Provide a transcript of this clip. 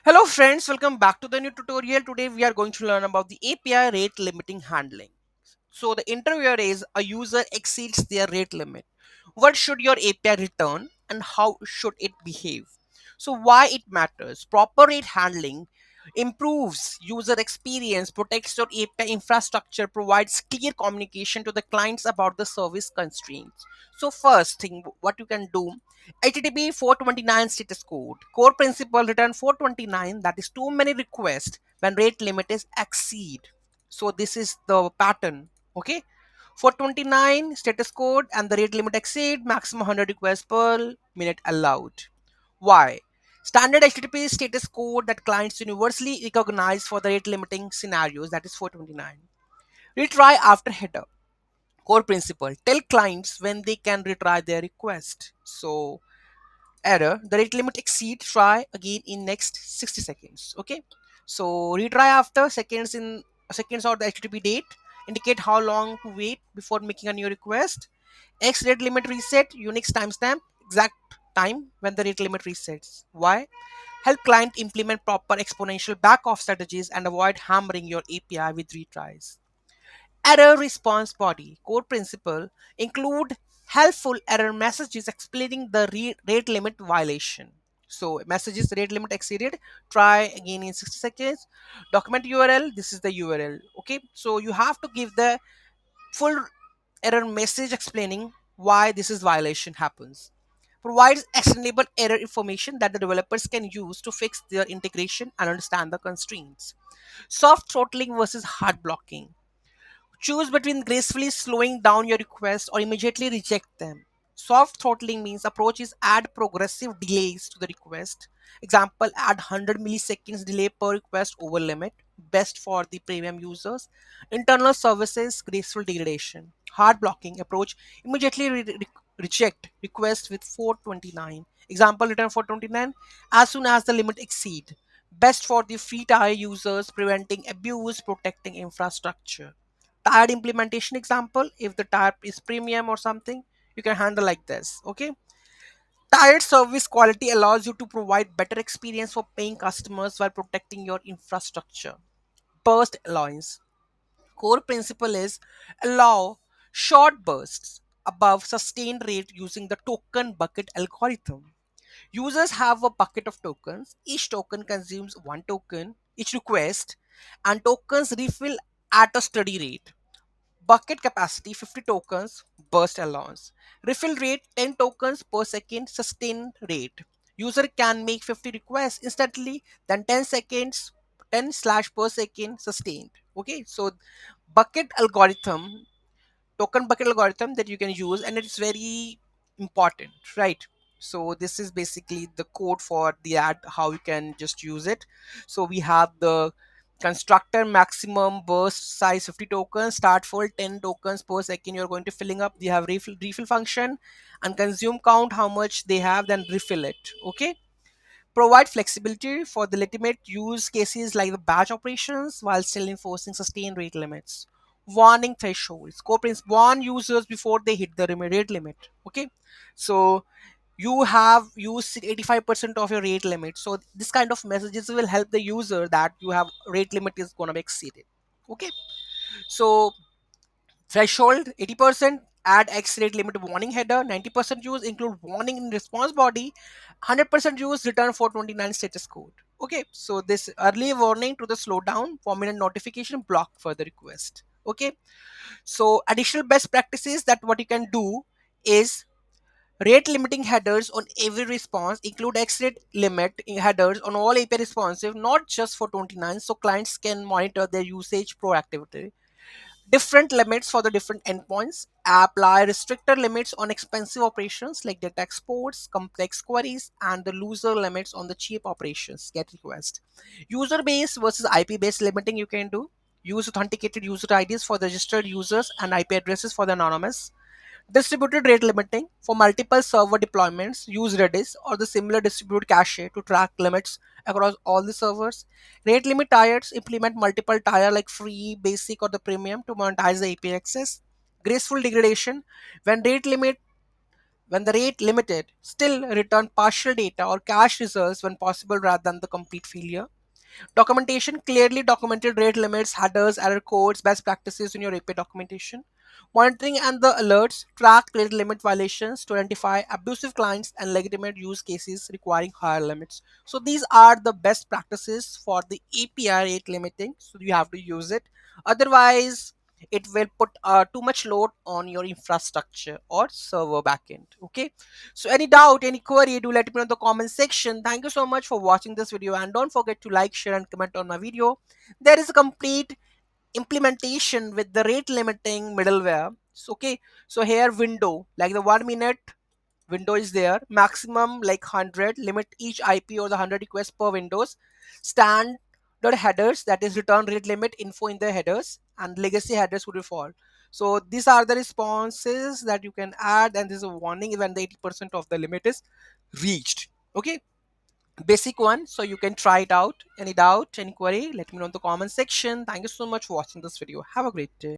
Hello friends, welcome back to the new tutorial. Today we are going to learn about the API rate limiting handling. So the interviewer is a user exceeds their rate limit. What should your API return and how should it behave? So why it matters? Proper rate handling improves user experience, protects your API infrastructure, provides clear communication to the clients about the service constraints. So first thing what you can do, HTTP 429 status code. Core principle return 429, that is too many requests when rate limit is exceed. So this is the pattern. Okay. 429 status code and the rate limit exceed maximum 100 requests per minute allowed. Why? Standard HTTP status code that clients universally recognize for the rate limiting scenarios, that is 429. Retry after header. Core principle. Tell clients when they can retry their request. So error, the rate limit exceed, try again in next 60 seconds. Okay, so retry after seconds or the HTTP date indicate how long to wait before making a new request. X rate limit reset, Unix timestamp, exact time when the rate limit resets. Why? Help client implement proper exponential back-off strategies and avoid hammering your API with retries. Error response body. Core principle include helpful error messages explaining the rate limit violation. So messages rate limit exceeded, try again in 60 seconds. Document URL, this is the URL. Okay, so you have to give the full error message explaining why this is violation happens. Provides extendable error information that the developers can use to fix their integration and understand the constraints. Soft throttling versus hard blocking. Choose between gracefully slowing down your request or immediately reject them. Soft throttling means approach is add progressive delays to the request. Example, add 100 milliseconds delay per request over limit. Best for the premium users. Internal services, graceful degradation. Hard blocking approach, immediately reject request with 429. Example, return 429 as soon as the limit exceed. Best for the free tier users, preventing abuse, protecting infrastructure. Tired implementation example, if the tire is premium or something, you can handle like this. Okay, tired service quality allows you to provide better experience for paying customers while protecting your infrastructure. Burst allowance. Core principle is allow short bursts above sustained rate using the token bucket algorithm. Users have a bucket of tokens. Each token consumes one token each request, and tokens refill at a steady rate. Bucket capacity 50 tokens, burst allowance. Refill rate 10 tokens per second, sustained rate. User can make 50 requests instantly, then 10 seconds, 10 slash per second sustained. Okay, so bucket algorithm, token bucket algorithm that you can use, and it's very important, right? So this is basically the code for the ad, how you can just use it. So we have the constructor maximum burst size 50 tokens, start full 10 tokens per second you're going to filling up. They have refill function and consume count how much they have, then refill it. Okay, provide flexibility for the legitimate use cases like the batch operations while still enforcing sustained rate limits. Warning thresholds. Corporates warn users before they hit the rate limit. Okay, so you have used 85% of your rate limit. So this kind of messages will help the user that you have rate limit is going to be exceeded. Okay, so threshold 80%, add X rate limit warning header. 90% use include warning in response body. 100% use return 429 status code. Okay, so this early warning to the slowdown, permanent notification, block further request. Okay, so additional best practices that what you can do is rate limiting headers on every response, include X rate limit headers on all API responsive, not just for 29, so clients can monitor their usage proactively. Different limits for the different endpoints. Apply restrictor limits on expensive operations like data exports, complex queries, and the looser limits on the cheap operations, get request. User based versus IP based limiting you can do. Use authenticated user IDs for the registered users and IP addresses for the anonymous. Distributed rate limiting for multiple server deployments, use Redis or the similar distributed cache to track limits across all the servers. Rate limit tiers implement multiple tier like free, basic, or the premium to monetize the API access. Graceful degradation when when the rate limited still return partial data or cache results when possible rather than the complete failure. Documentation clearly documented rate limits, headers, error codes, best practices in your API documentation. Monitoring and the alerts track rate limit violations to identify abusive clients and legitimate use cases requiring higher limits. So these are the best practices for the API rate limiting. So you have to use it. Otherwise, it will put too much load on your infrastructure or server backend. Okay. So any doubt, any query, do let me know in the comment section. Thank you so much for watching this video, and don't forget to like, share and comment on my video. There is a complete implementation with the rate limiting middleware. So, okay, so here window, like the 1 minute window is there, maximum like 100, limit each IP or the 100 requests per windows, standard headers, that is return rate limit info in the headers, and legacy headers would default. So these are the responses that you can add, and this is a warning when the 80% of the limit is reached. Okay, basic one, so you can try it out. Any doubt, any query, let me know in the comment section. Thank you so much for watching this video. Have a great day.